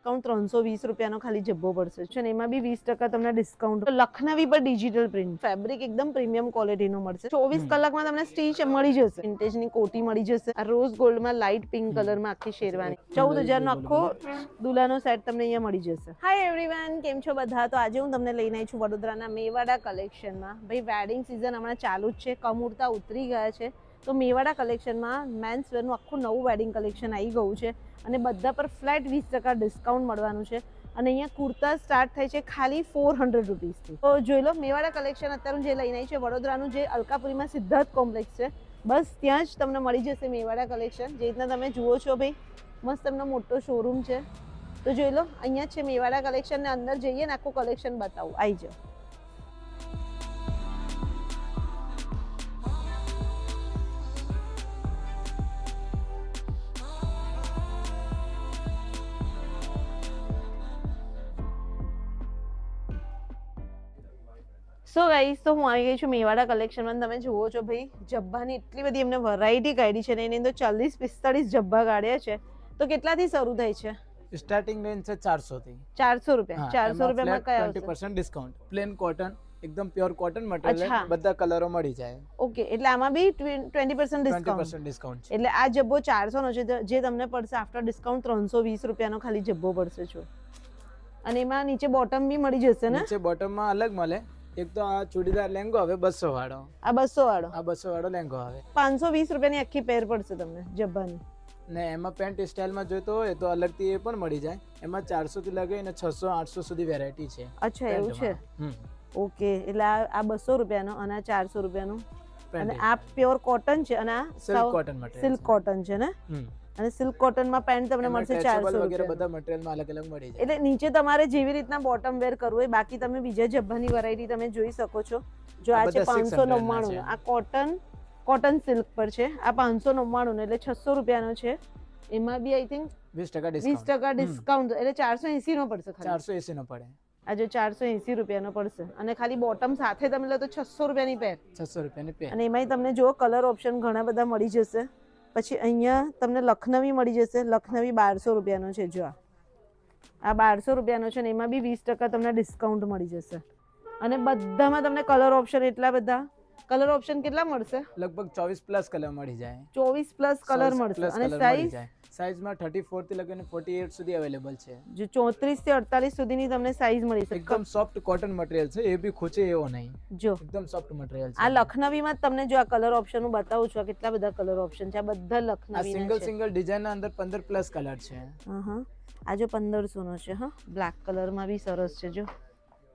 Discount 320 રૂપિયાનો ખાલી જબ્બો પડશે છે ને એમાં બી 20% તમને ડિસ્કાઉન્ટ. લખનવી પર ડિજિટલ પ્રિન્ટ ફેબ્રિક એકદમ પ્રીમિયમ ક્વોલિટીનું મળશે. 24 કલાકમાં તમને સ્ટીચ મળી જશે. વિન્ટેજની કોટી મળી જશે. આ રોઝ ગોલ્ડમાં લાઇટ પિંક કલરમાં આખી શેરવાની 14,000 નો આખો દુલાનો સેટ તમને અહીંયા મળી જશે. હાય એવરીવન, કેમ છો બધા? તો આજે હું તમને લઈને આવી છું વડોદરાના મેવાડા કલેક્શનમાં. ભાઈ વેડિંગ સિઝન હમણાં ચાલુ જ છે, કમુરતા ઉતરી ગયા છે, તો મેવાડા કલેક્શનમાં મેન્સ વેરનું આખું નવું વેડિંગ કલેક્શન આવી ગયું છે અને બધા પર ફ્લેટ 20% ડિસ્કાઉન્ટ મળવાનું છે. અને અહીંયા કુર્તા સ્ટાર્ટ થાય છે ખાલી 400 રૂપીસથી. તો જોઈ લો મેવાડા કલેક્શન અત્યારે જે લઈને આવી છે વડોદરાનું, જે અલકાપુરીમાં સિદ્ધાર્થ કોમ્પ્લેક્સ છે, બસ ત્યાં જ તમને મળી જશે મેવાડા કલેક્શન. જે રીતના તમે જુઓ છો ભાઈ, મસ્ત એમનો મોટો શોરૂમ છે. તો જોઈ લો અહીંયા છે મેવાડા કલેક્શન ને અંદર જઈએ ને આખું કલેક્શન બતાવું. આવી જાઓ. સો ગાઈસ, તો હું આવી ગઈ છું મેવાડા કલેક્શનમાં. તમે જુઓ છો ભાઈ, જબ્બાની એટલી બધી એમને વેરાયટી કાઢી છે ને એની અંદર 40-45 જબ્બા કાઢ્યા છે. તો કેટલાથી શરૂ થાય છે? સ્ટાર્ટિંગ રેન્જ છે 400 થી. 400 રૂપિયા. 400 રૂપિયામાં કયા આવશે? 20% ડિસ્કાઉન્ટ. પ્લેન કોટન, એકદમ પ્યોર કોટન મટીરીયલ, બધા કલરો મળી જાય. ઓકે, એટલે આમાં બી 20% ડિસ્કાઉન્ટ છે. એટલે આ જબ્બો 400 નો છે, જે તમને પડશે આફ્ટર ડિસ્કાઉન્ટ 320 રૂપિયાનો ખાલી જબ્બો પડશે. જો અને એમાં નીચે બોટમ બી મળી જશે ને? નીચે બોટમમાં અલગ મળે. એક તો આ ચૂડીદાર લેંગો આવે 200 વાળો. આ 200 વાળો? આ 200 વાળો લેંગો આવે. 520 રૂપિયાની આખી પેર પડશે તમને જબ્બાની. ને એમાં પેન્ટ સ્ટાઇલમાં જોઈતો હોય તો અલગથી એ પણ મળી જાય. એમાં 400 થી લગાવીને 600 800 સુધી વેરાયટી છે. અચ્છા, એવું છે. ઓકે, એટલે આ 200 રૂપિયાનો અને આ 400 રૂપિયાનો. અને આ પ્યોર કોટન છે અને આ silk cotton material. Silk cotton છે ને? અને સિલ્ક કોટનમાં પેન્ટ તમને મળશે 400 વગેરે બધા મટીરીયલમાં અલગ અલગ મળી જાય. એટલે નીચે તમારે જેવી રીતના બોટમ વેર કરવું હોય, બાકી તમે બીજા જબ્બાની વેરાયટી તમે જોઈ શકો છો. જો આ છે 599, આ કોટન સિલ્ક પર છે. આ 599 એટલે 600 રૂપિયાનો છે. એમાં બી આઈ થિંક 20% ડિસ્કાઉન્ટ એટલે 480 નો પડશે. 480 નો પડે. આ જો 480 રૂપિયાનો પડશે અને ખાલી બોટમ સાથે તમે લો તો 600 રૂપિયાની પેર. 600 રૂપિયાની પેર. અને એમાંય તમને જો કલર ઓપ્શન ઘણા બધા મળી જશે. પછી અહીંયા તમને લખનવી મળી જશે. લખનવી 1200 રૂપિયાનો છે. જો આ 1200 રૂપિયાનો છે ને એમાં બી 20% તમને ડિસ્કાઉન્ટ મળી જશે. અને બધામાં તમને કલર ઓપ્શન એટલા બધા. કલર ઓપ્શન કેટલા મળશે? લગભગ 24+ કલર મળી જાય. 24+ કલર મળશે. અને સાઈઝ સાઈઝમાં 34 થી લઈને 48 સુધી અવેલેબલ છે. જો 34 થી 48 સુધીની તમને સાઈઝ મળી શકે. એકદમ સોફ્ટ કોટન મટીરીયલ છે, એ બી ખૂચે એવો નહીં. જો એકદમ સોફ્ટ મટીરીયલ છે. આ લખનવીમાં તમને જો આ કલર ઓપ્શન હું બતાવું છું, કેટલા બધા કલર ઓપ્શન છે. આ બધા લખનવીના છે. સિંગલ ડિઝાઇનના અંદર 15+ કલર છે. આ જો 1500 નો છે. હા, બ્લેક કલરમાં બી સરસ છે. જો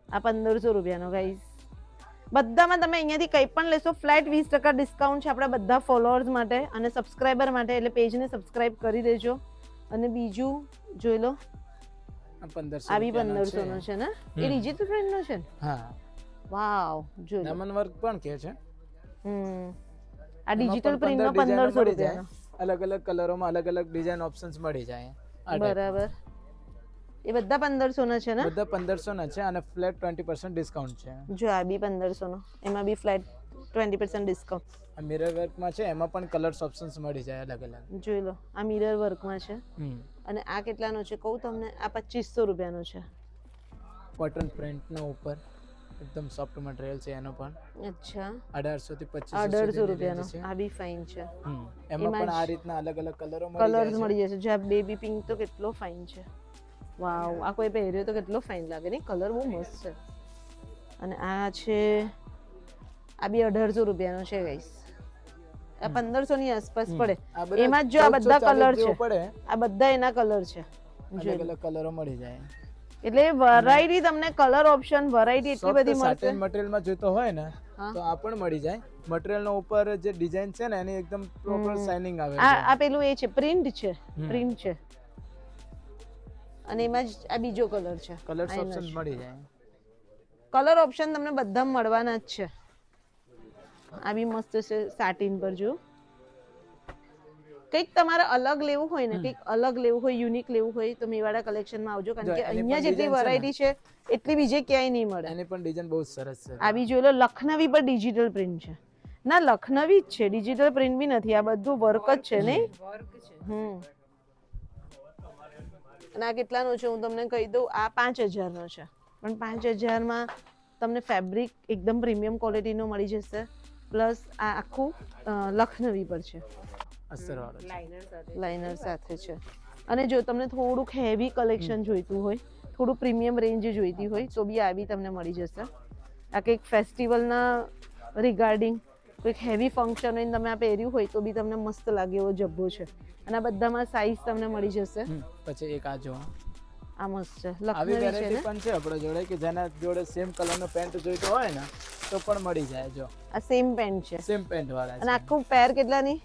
આ 1500 રૂપિયાનો ગાઈસ. બધામાં તમે અહીંયાથી કંઈ પણ લેશો ફ્લેટ 20% ડિસ્કાઉન્ટ છે આપણા બધા ફોલોઅર્સ માટે અને સબસ્ક્રાઇબર માટે. એટલે પેજને સબસ્ક્રાઇબ કરી દેજો. અને બીજું જોઈ લો, આ 1500 આ બી 1500 નો છે ને? એ ડિજિટલ પ્રિન્ટ નો છે ને? હા. વાવ, જોઈ લો. ડાયમંડ વર્ક પણ કે છે. આ ડિજિટલ પ્રિન્ટ નો 1500 રૂપિયાનો. અલગ અલગ કલરોમાં અલગ અલગ ડિઝાઇન ઓપ્શન્સ મળી જાય. બરાબર. એ બધા 1500 ના છે ને? બધા 1500 ના છે અને ફ્લેટ 20% ડિસ્કાઉન્ટ છે. જો આ બી 1500 નો, એમાં બી ફ્લેટ 20% ડિસ્કાઉન્ટ. આ મિરર વર્કમાં છે, એમાં પણ કલર્સ ઓપ્શન્સ મળી જાય અલગ અલગ. જોઈ લો, આ મિરર વર્કમાં છે. અને આ કેટલાનો છે કહું તમને? આ 2500 રૂપિયાનો છે. કોટન પ્રિન્ટનો ઉપર એકદમ સોફ્ટ મટીરીયલ છે એનો પણ. અચ્છા, 1800 થી 2500 રૂપિયાનો. આ બી ફાઇન છે. એમાં પણ આ રીતના અલગ અલગ કલર્સ મળી જશે. જો આ બેબી પિંક તો કેટલો ફાઇન છે. વાવ, આ કોઈ પહેર્યો તો કેટલો ફાઇન લાગે ને? કલર બહુ મસ્ત છે. અને આ છે, આ બી 1800 રૂપિયાનો છે ગાઈસ. આ 1500 ની આસપાસ પડે. એમાં જો આ બધા કલર છે, આ બધા એના કલર છે. અલગ અલગ કલરો મળી જાય. એટલે વેરાયટી તમને કલર ઓપ્શન વેરાયટી એટલી બધી મળશે. સાટિન મટીરીયલમાં જોઈતો હોય ને તો આ પણ મળી જાય. મટીરીયલનો ઉપર જે ડિઝાઇન છે ને એની એકદમ પ્રોપર શાઇનિંગ આવે છે. આ પેલું એ છે, પ્રિન્ટ છે. પ્રિન્ટ છે. અને એમાં જ આ બીજો કલર છે. કલર્સ ઓપ્શન મળી જાય. કલર ઓપ્શન તમને બધા મળવાના જ છે. આ બી મસ્ત છે સાટિન પર. જો કંઈક તમારે અલગ લેવું હોય ને, કંઈક અલગ લેવું હોય, યુનિક લેવું હોય તો મેવાડા કલેક્શનમાં આવજો. કારણ કે અહીંયા જેટલી વેરાયટી છે એટલી બીજે ક્યાંય નહીં મળે. એની પણ ડિઝાઇન બહુ સરસ છે. આ બી જોઈ લો, લખનવી પર ડિજિટલ પ્રિન્ટ છે. ના, લખનવી જ છે, ડિજિટલ પ્રિન્ટ બી નથી. આ બધું વર્ક જ છે નહીં? અને આ કેટલાનો છે હું તમને કહી દઉં, આ 5000 નો છે. પણ 5000 માં તમને ફેબ્રિક એકદમ પ્રીમિયમ ક્વોલિટીનો મળી જશે. પ્લસ આ આખું લખનવી પર છે, અસરવાળો છે. લાઇનર સાથે છે. અને જો તમને થોડુંક હેવી કલેક્શન જોઈતું હોય, થોડું પ્રીમિયમ રેન્જ જોઈતી હોય તો બી આ બી તમને મળી જશે. આ કંઈક ફેસ્ટિવલના રિગાર્ડિંગ કોઈક હેવી ફંક્શન હોય તમે આ પહેર્યું હોય તો બી તમને મસ્ત લાગે એવો જબ્બો છે. અને આ બધામાં સાઈઝ તમને મળી જશે. પછી એક આ જો આ મસ્ત છે, આવી લખનવી છે વેરાયટી ને. પણ છે આપણા જોડે કે જેના જોડે સેમ કલરનો પેન્ટ જોઈતો હોય ને તો પણ મળી જાય. જો આ સેમ પેન્ટ છે સેમ પેન્ટ વાળા અને છે. આખું પેર કેટલાની?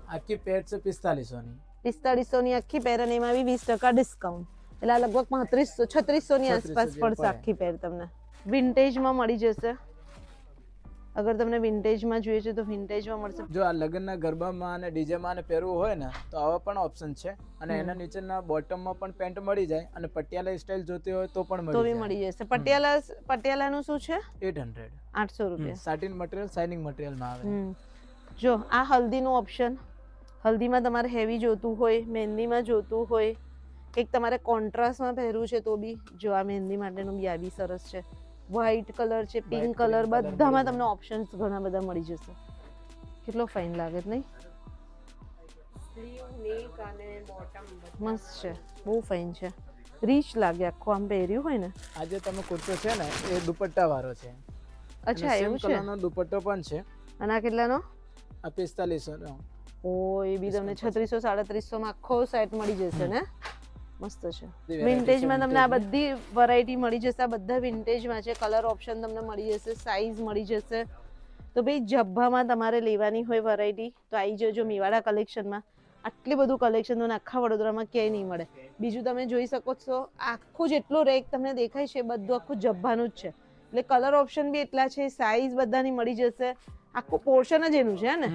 આખી પેન્ટ છે 4500 ની. 4500 ની આખી પેર અને એમાં બી 20% ડિસ્કાઉન્ટ. એટલે આ લગભગ 3500 3600 ની આસપાસ પડશે આખી પેર તમને. વિન્ટેજમાં મળી જશે. અગર તમને વિન્ટેજમાં જોઈએ છે તો વિન્ટેજમાં મળશે. જો આ લગ્નના ગરબામાં અને ડીજેમાં ને પહેરવું હોય ને તો આવા પણ ઓપ્શન છે. અને એના નીચેના બોટમમાં પણ પેન્ટ મળી જાય અને પટિયાલા સ્ટાઇલ જોતી હોય તો પણ તો બી મળી જશે. પટિયાલાનું શું છે? 800 રૂપિયા. સાટિન મટીરિયલ, શાઇનિંગ મટીરિયલમાં આવે. જો આ હલ્દીનું ઓપ્શન, હલ્દીમાં તમારે હેવી જોતું હોય, મહેંદીમાં જોતું હોય, કંઈક તમારે કોન્ટ્રાસ્ટમાં પહેરવું છે તો બી જો આ મહેંદી માટેનું બી આ બી સરસ છે. વ્હાઇટ કલર છે, પિંક કલર, બધામાં તમને ઓપ્શન્સ ઘણા બધા મળી જશે. કેટલો ફાઇન લાગે છે નહીં? મસ્ત છે, બહુ ફાઇન છે, રીચ લાગે આખું આમ પહેર્યું હોય ને. આજે તમે કુર્તો છે ને એ દુપટ્ટા વાળો છે. અચ્છા એવું છે. કલરનો દુપટ્ટો પણ છે. અને આ કેટલાનો? આ 4500 નો. ઓ એ બી તમને 3600 3700 માં આખો સેટ મળી જશે ને. મસ્ત છે. વિન્ટેજમાં તમને આ બધી વેરાયટી મળી જશે. આ બધા વિન્ટેજમાં છે. કલર ઓપ્શન તમને મળી જશે, સાઈઝ મળી જશે. તો ભાઈ જબ્બામાં તમારે લેવાની હોય વેરાયટી તો આવી જજો મેવાડા કલેક્શનમાં. આટલી બધું કલેક્શન તમને આખા વડોદરામાં ક્યાંય નહીં મળે. બીજું તમે જોઈ શકો છો આખું જેટલું રેક તમને દેખાય છે બધું આખું જબ્બાનું જ છે. એટલે કલર ઓપ્શન બી એટલા છે, સાઈઝ બધાની મળી જશે. આખું પોર્શન જ એનું છે ને.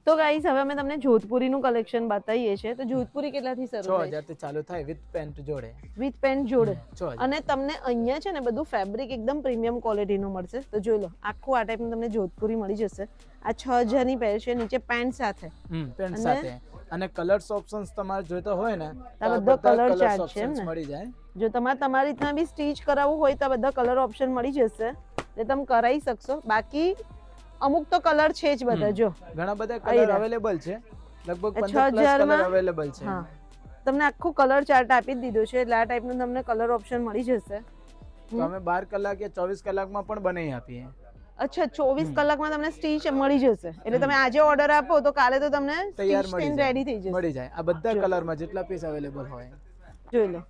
તો ગાઈસ હવે અમે તમને જોધપુરીનું કલેક્શન બતાવીએ છીએ. તો જોધપુરી કેટલાથી શરૂ થાય? 6000 થી ચાલુ થાય વિથ પેન્ટ જોડે. વિથ પેન્ટ જોડે. 6000. અને તમને અહીંયા છે ને બધું ફેબ્રિક એકદમ પ્રીમિયમ ક્વોલિટીનું મળશે. તો જોઈ લો આખું આ ટાઈપનું તમને જોધપુરી મળી જશે. આ 6000 ની પેર છે, નીચે પેન્ટ સાથે. પેન્ટ સાથે. અને કલર્સ ઓપ્શન્સ તમારે જોઈતો હોય ને આ બધા કલર ચાર્ટ છે ને મળી જાય. જો તમારી રીતના બી સ્ટીચ કરાવવું હોય તો બધા કલર ઓપ્શન મળી જશે એટલે તમે કરાવી શકશો. બાકી અમુક તો કલર છે જ બધા. જો ઘણા બધા કલર અવેલેબલ છે, લગભગ 15 પ્લસ 6000 કલર અવેલેબલ છે. હા તમને આખું કલર ચાર્ટ આપી દીધું છે એટલે આ ટાઈપનું તમને કલર ઓપ્શન મળી જશે. તો અમે 12 કલાક કે 24 કલાકમાં પણ બનાવી આપીએ. અચ્છા 24 કલાકમાં તમને સ્ટીચ મળી જશે એટલે તમે આજે ઓર્ડર આપો તો કાલે તો તમને તૈયાર સ્ટીચ રેડી થઈ જશે. મળી જાય આ બધા કલરમાં જેટલા પીસ અવેલેબલ હોય. જોઈ લો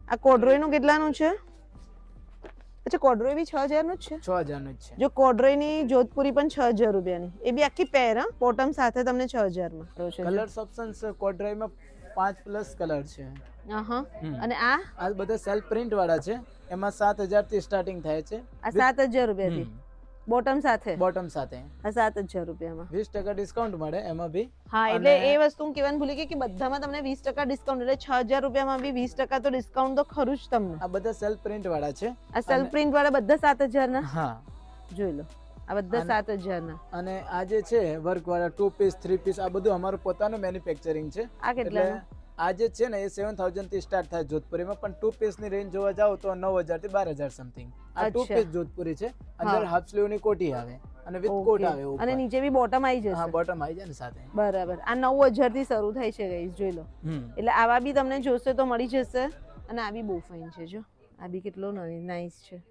આ કોડ્રોય નું કેટલાનું છે? અચ્છા કોડ્રોય બી 6000 નું જ છે. 6000 નું જ છે. જો કોડ્રોય ની જોધપુરી પણ 6000 રૂપિયાની. એ બી આખી પેર હા, બોટમ સાથે તમને 6000 માં. કલર્સ ઓપ્શન્સ કોડ્રાઈમાં 5 પ્લસ કલર છે. અને આ બધા સેલ્ફ પ્રિન્ટ વાળા છે. એમાં 7000 થી સ્ટાર્ટિંગ થાય છે. આ 7000 રૂપિયાથી બોટમ સાથે. બોટમ સાથે આ 7000 રૂપિયામાં 20% ડિસ્કાઉન્ટ મળે એમાં બી. હા એટલે એ વસ્તુ હું કહેવાનું ભૂલી ગઈ કે બધામાં તમને 20% ડિસ્કાઉન્ટ એટલે 6000 રૂપિયામાં બી 20% તો ડિસ્કાઉન્ટ તો ખરું જ તમને. આ બધા સેલ્ફ પ્રિન્ટ વાળા છે. આ સેલ્ફ પ્રિન્ટ વાળા બધા 7000 ના. હા જોઈ લો આ બધા 7000 ના. અને આ જે છે વર્ક વાળા 2 પીસ 3 પીસ આ બધું અમારું પોતાનું મેન્યુફેક્ચરિંગ છે. આ કેટલાનું? આ જે છે ને એ 7000 થી સ્ટાર્ટ થાય જોધપુરીમાં, પણ 2 પીસ ની રેન્જ જોવા જાવ તો 9000 થી 12000 સમથિંગ. આ 2 પીસ જોધપુરી છે. અંદર હાફ સ્લીવ ની કોટી આવે અને વિથ કોટ આવે ઉપર. અને નીચે બી બોટમ આવી જશે. હા બોટમ આવી જાય ને સાથે. બરાબર. આ 9000 થી શરૂ થાય છે ગાઈસ જોઈ લો. એટલે આવા બી તમને જોશે તો મળી જશે. અને આ બી બહુ ફાઇન છે. જો આ બી કેટલો નાઇસ છે.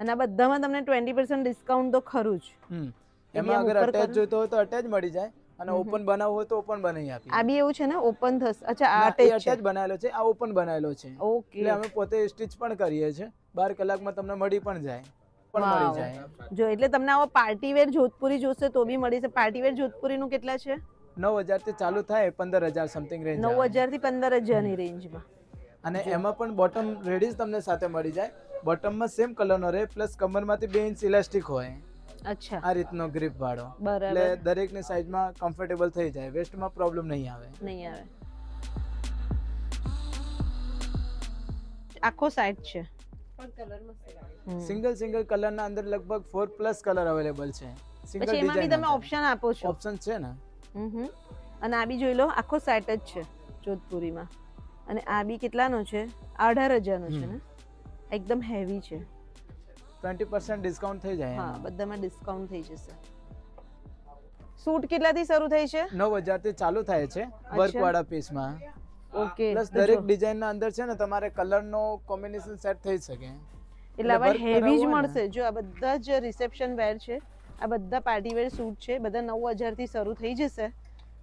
અને આ બધામાં તમને 20% ડિસ્કાઉન્ટ તો ખરું જ. એમાં અગર અટેચ જોઈતો હોય તો અટેચ મળી જાય અને ઓપન બનાવવું હોય તો ઓપન બનાવી આપીએ. આ બી એવું છે ને ઓપન થશે? અચ્છા આ અટેચ બનાવેલો છે, આ ઓપન બનાવેલો છે. ઓકે. એટલે અમે પોતે સ્ટિચ પણ કરીએ છીએ. 12 કલાકમાં તમને મળી પણ જાય. મળી જાય. જો એટલે તમને આવો પાર્ટી વેર જોધપુરી જોશે તો બી મળી જશે. પાર્ટી વેર જોધપુરી નું કેટલા છે? 9000 થી ચાલુ થાય 15000 સમથિંગ રેન્જ. 9000 થી 15000 ની રેન્જમાં. અને એમાં પણ બોટમ રેડી તમને સાથે મળી જાય. બોટમમાં સેમ કલરનો રહે પ્લસ કમરમાંથી 2 ઇંચ ઇલાસ્ટિક હોય. અચ્છા આ રીતનો ગ્રીપ વાળો. બરાબર. એટલે દરેકની સાઈઝમાં કમ્ફર્ટેબલ થઈ જાય. વેસ્ટમાં પ્રોબ્લેમ નહીં આવે. નહીં આવે. આખો સાઈડ છે સિંગલ કલર ના અંદર લગભગ 4+ કલર અવેલેબલ છે. સિંગલ પછી એમાં બી ડિઝાઇન તમે ઓપ્શન આપો છો. ઓપ્શન છે ને. અને આ બી જોઈ લો, આખો સેટ જ છે જોધપુરીમાં. અને આ બી કેટલાનો છે? 18,000 નો છે ને. એકદમ હેવી છે. 20% ડિસ્કાઉન્ટ થઈ જાય. હા, બધામાં ડિસ્કાઉન્ટ થઈ જશે. સૂટ કેટલાથી શરૂ થઈ છે? 9,000 થી ચાલુ થાય છે વર્ક વાળા પીસમાં. ઓકે. પ્લસ દરેક ડિઝાઇન ના અંદર છે ને તમારે કલર નો કોમ્બિનેશન સેટ થઈ શકે. એટલે આવા હેવી જ મળશે. જો આ બધા જ રિસેપ્શન વેર છે, આ બધા પાર્ટી વેર સૂટ છે, બધા 9,000 થી શરૂ થઈ જશે.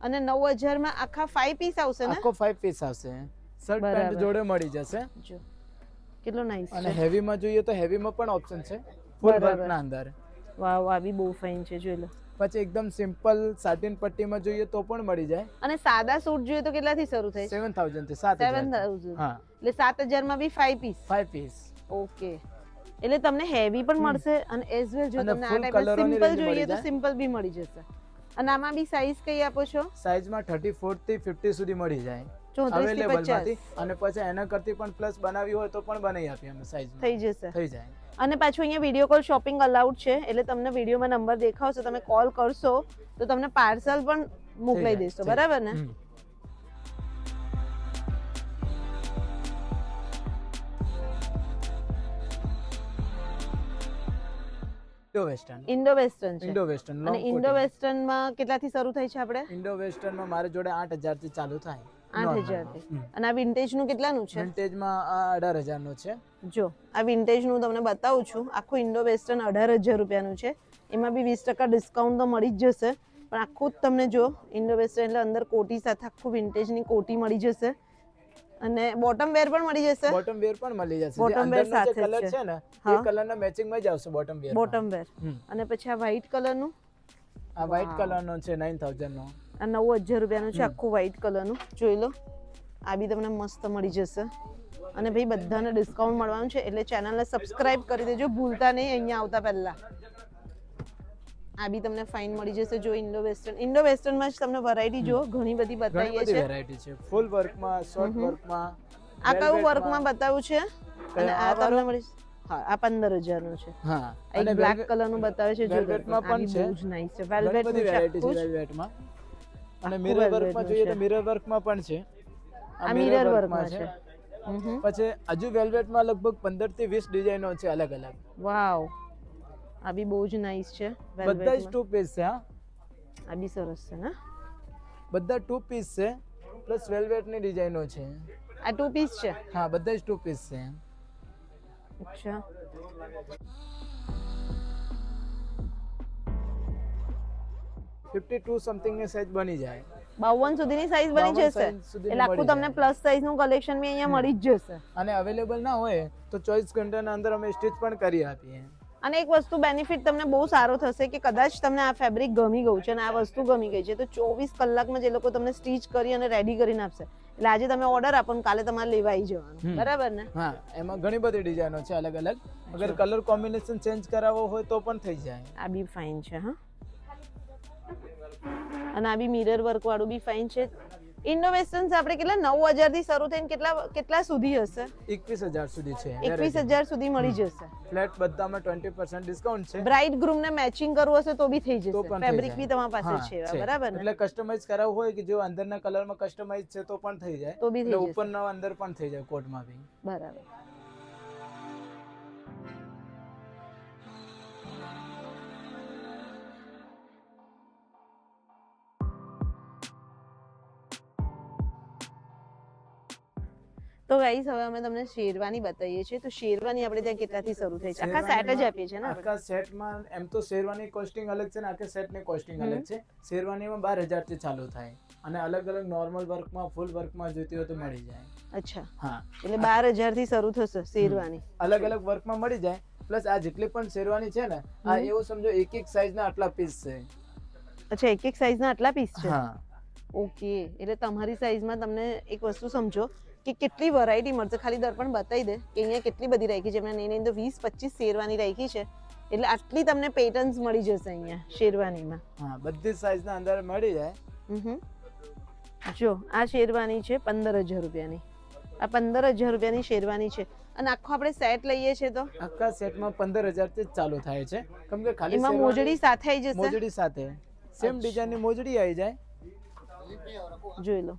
અને 9,000 માં આખા 5 પીસ આવશે ને? આખો 5 પીસ આવશે. શર્ટ પેન્ટ જોડે મળી જશે. જો કેટલો નાઈસ છે. અને હેવી માં જોઈએ તો હેવી માં પણ ઓપ્શન છે ફૂલ વર્ક ના અંદર. વાવ, આ બી બહુ ફાઇન છે, જોઈ લો. પછી એકદમ સિમ્પલ સાટિન પટ્ટીમાં જોઈએ તો પણ મળી જાય. અને સાદા સૂટ જોઈએ તો કેટલાથી શરૂ થાય? 7,000 થી 7,000. હા, એટલે 7,000 માં બી 5 પીસ. 5 પીસ. ઓકે. એટલે તમને હેવી પણ મળશે અને એઝ વેલ જો તમને આ ટાઈપના સિમ્પલ જોઈએ તો સિમ્પલ બી મળી જશે. અને આમાં બી સાઈઝ કઈ આપો છો? સાઈઝમાં 34 થી 50 સુધી મળી જાય. 34 થી 50. અને પછી એના કરતી પણ પ્લસ બનાવી હોય તો પણ બનાવી આપીએ અમે સાઈઝ. થઈ જશે. થઈ જાય. અને પાછું અહીંયા વિડીયો કોલ શોપિંગ અલાઉડ છે, એટલે તમને વિડીયોમાં નંબર દેખાવશે, તમે કોલ કરશો તો તમને પાર્સલ પણ મોકલાઈ દેશો, બરાબર ને? ઇન્ડો વેસ્ટર્ન છે. અને ઇન્ડો વેસ્ટર્ન માં કેટલાથી શરૂ થાય છે આપણે? ઇન્ડો વેસ્ટર્ન માં મારે જોડે 8,000 થી ચાલુ થાય. 8,000 થી. અને આ વિન્ટેજ નું કેટલાનું છે? વિન્ટેજ માં આ 18,000 નું છે. જો આ વિન્ટેજ નું તમને બતાવું છું. આખું ઇન્ડો વેસ્ટર્ન 18,000 રૂપિયાનું છે. એમાં બી 20% ડિસ્કાઉન્ટ તો મળી જ જશે. પણ આખું જ તમને જો ઇન્ડો વેસ્ટર્ન એટલે અંદર કોટી સાથે આખું વિન્ટેજ ની કોટી મળી જશે. અને બોટમ વેર પણ મળી જશે. બોટમ વેર પણ મળી જશે. બોટમ વેર સાથે કલર છે ને એ કલર ના મેચિંગ માં જ આવશે બોટમ વેર. બોટમ વેર. અને પછી આ વ્હાઈટ કલર નું? આ વ્હાઈટ કલર નો છે 9,000 નો. આ 9,000 રૂપિયાનું છે આખું વ્હાઈટ કલર નું. જોઈ લો, આ બી તમને મસ્ત મળી જશે. અને ભાઈ બધાને ડિસ્કાઉન્ટ મળવાનું છે, એટલે ચેનલને સબસ્ક્રાઇબ કરી દેજો ભૂલતા નહીં અહીંયા આવતા પહેલા. આ બી તમને ફાઇન મળી જશે. જો ઇન્ડો વેસ્ટર્ન માં જ તમને વેરાયટી જો ઘણી બધી બતાવીએ છે. વેરાયટી છે ફૂલ વર્ક માં, શોર્ટ વર્ક માં. આ કયું વર્ક માં બતાવ્યું છે? અને આ તમને મળી, હા, આ 15,000 નું છે. હા, એક બ્લેક કલર નું બતાવે છે. જો વેલ્વેટ માં પણ છે. બહુ જ નાઈસ છે. વેલ્વેટ નું વેરાયટી છે વેલ્વેટ માં. અને મિરર વર્ક માં જોઈએ તો મિરર વર્ક માં પણ છે. આ મિરર વર્ક માં છે. પછી હજુ વેલ્વેટ માં લગભગ 15 થી 20 ડિઝાઇનો છે અલગ અલગ. વાવ, આ બી બહુ જ નાઈસ છે. બધા જ 2 પીસ છે. હા, આ બી સરસ છે ને. બધા 2 પીસ છે પ્લસ વેલ્વેટ ની ડિઝાઇનો છે. આ 2 પીસ છે? હા, બધા જ 2 પીસ છે. અચ્છા. $52 સમથિંગ ની સાઈઝ બની જાય. 52 સુધીની સાઈઝ બની જશે. એટલે આખું તમને પ્લસ સાઈઝ નું કલેક્શન બી અહીંયા મળી જ જશે. અને અવેલેબલ ના હોય તો 24 ઘંટાના અંદર અમે સ્ટિચ પણ કરી આપીએ. અને એક વસ્તુ બેનિફિટ તમને બહુ સારો થશે કે કદાચ તમને આ ફેબ્રિક ગમી ગયું છે અને આ વસ્તુ ગમી ગઈ છે તો 24 કલાકમાં જે લોકો તમને સ્ટીચ કરી અને રેડી કરીને આપશે. એટલે આજે તમે ઓર્ડર આપો ને કાલે તમારે લેવા આવી જવાનું, બરાબર ને? હા, એમાં ઘણી બધી ડિઝાઇનો છે અલગ અલગ. અગર કલર કોમ્બિનેશન ચેન્જ કરાવવો હોય તો પણ થઈ જાય. આ બી ફાઇન છે. હા, અને આ બી મિરર વર્ક વાળું બી ફાઇન છે. ઇન્ડો વેસ્ટર્ન આપણે કેટલા 9,000 થી શરૂ થઈને કેટલા સુધી હશે? 21,000 સુધી છે. 21,000 સુધી મળી જશે. ફ્લેટ બધામાં 20% ડિસ્કાઉન્ટ છે. બ્રાઇડ ગ્રૂમ ને મેચિંગ કરવું હશે તો બી થઈ જશે. ફેબ્રિક બી તમારી પાસે છે, બરાબર ને? એટલે કસ્ટમાઇઝ કરાવવું હોય કે જો અંદરના કલરમાં કસ્ટમાઇઝ છે તો પણ થઈ જાય. તો બી થઈ જશે. ઉપરના અંદર પણ થઈ જાય કોટમાં બી. બરાબર. તો ગાઈસ હવે અમે તમને શેરવાની બતાવીએ છીએ. તો શેરવાની આપણે ત્યાં કેટલાથી શરૂ થાય છે? આખા સેટ જ આપીએ છીએ ને? આખા સેટમાં એમ તો શેરવાની કોસ્ટિંગ અલગ છે ને આખા સેટની કોસ્ટિંગ અલગ છે. શેરવાનીમાં 12,000 થી ચાલુ થાય અને અલગ અલગ નોર્મલ વર્કમાં, ફૂલ વર્કમાં જોઈતી હોય તો મળી જાય. અચ્છા. હા, એટલે 12,000 થી શરૂ થશે શેરવાની. અલગ અલગ વર્કમાં મળી જાય. પ્લસ આ જેટલી પણ શેરવાની છે ને આ એવું સમજો એક એક સાઈઝના આટલા પીસ છે. અચ્છા, એક એક સાઈઝના આટલા પીસ છે? હા. ઓકે, એટલે તમારી સાઈઝમાં તમને એક વસ્તુ સમજો કે કેટલી વેરાયટી મળશે. ખાલી દર્પણ બતાવી દે કે અહીંયા કેટલી બધી રાખી છે. એમના નહીં તો 20-25 શેરવાની રાખી છે. એટલે આટલી તમને પેટર્ન્સ મળી જશે અહીંયા શેરવાનીમાં. હા, બધી સાઈઝના અંદર મળી જાય. જો આ શેરવાની છે 15,000 રૂપિયાની. આ 15,000 રૂપિયાની શેરવાની છે. અને આખો આપણે સેટ લઈએ છે તો આખા સેટમાં 15,000 થી જ ચાલુ થાય છે, કેમ કે ખાલી એમાં શેરવાની મોજડી સાથે આવી જશે. મોજડી સાથે સેમ ડિઝાઇનની મોજડી આવી જાય. જોઈ લો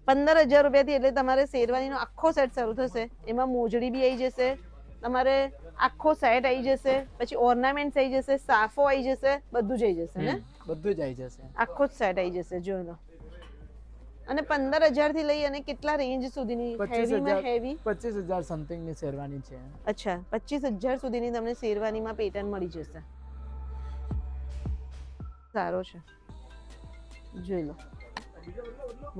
15,000 રૂપિયાથી એટલે તમારે શેરવાનીનો આખો સેટ શરૂ થશે. એમાં મોજડી બી આવી જશે, તમારે આખો સેટ આવી જશે, પછી ઓર્નામેન્ટ્સ આવી જશે, સાફો આવી જશે, બધું જ આવી જશે ને, બધું જ આવી જશે. આખો જ સેટ આવી જશે. જોઈ લો. અને 15,000 થી લઈ અને કેટલા રેન્જ સુધીની હેવીમાં હેવી 25,000 સમથિંગ ની શેરવાની છે. અચ્છા 25,000 સુધીની તમને શેરવાનીમાં પેટર્ન મળી જશે. સારો છે, જોઈ લો.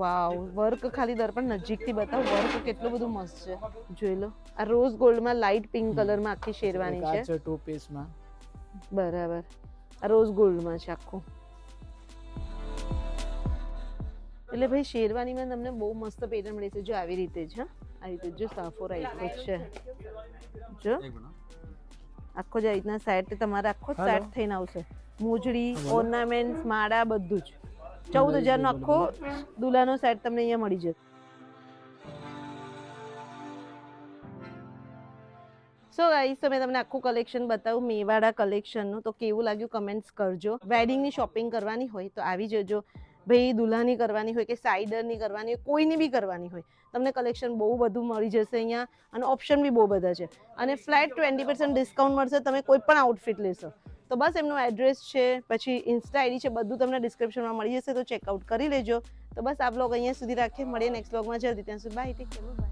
વાવ, વર્ક ખાલી દર્પણ નજીકથી બતાવો, વર્ક કેટલું બધું મસ્ત છે. જોઈ લો, આ રોઝ ગોલ્ડમાં લાઇટ પિંક કલરમાં આખી શેરવાની છે. આ છે 2 પીસમાં. બરાબર, આ રોઝ ગોલ્ડમાં છે આખું. એટલે ભાઈ શેરવાનીમાં તમને બહુ મસ્ત પેટર્ન મળી છે. જો આવી રીતે છે, આવી રીતે જો સાફો રાખ્યો છે. જો આખો જ આવી રીતના સેટ તમારે આખો જ સેટ થઈને આવશે. મોજડી, ઓર્નામેન્ટ્સ, માળા બધું જ 14,000 નો આખો દુલાનો સેટ તમને અહીંયા મળી જશે. સો ગાઈસ, તો મેં તમને આખું કલેક્શન બતાવ્યું મેવાડા કલેક્શનનું. તો કેવું લાગ્યું કમેન્ટ્સ કરજો. વેડિંગની શોપિંગ કરવાની હોય તો આવી જજો ભાઈ. દુલ્હાની કરવાની હોય કે સાઈડરની કરવાની હોય, કોઈની બી કરવાની હોય, તમને કલેક્શન બહુ બધું મળી જશે અહીંયા. અને ઓપ્શન બી બહુ બધા છે. અને ફ્લેટ 20% ડિસ્કાઉન્ટ મળશે તમે કોઈ પણ આઉટફિટ લેશો તો. બસ એમનું એડ્રેસ છે, પછી ઇન્સ્ટા આઈડી છે, બધું તમને ડિસ્ક્રિપ્શનમાં મળી જશે, તો ચેકઆઉટ કરી લેજો. તો બસ આ બ્લોગ અહીંયા સુધી રાખીએ, મળીએ નેક્સ્ટ બ્લોગમાં જલ્દી. ત્યાં સુધી બાય, ટેક કેર, બાય.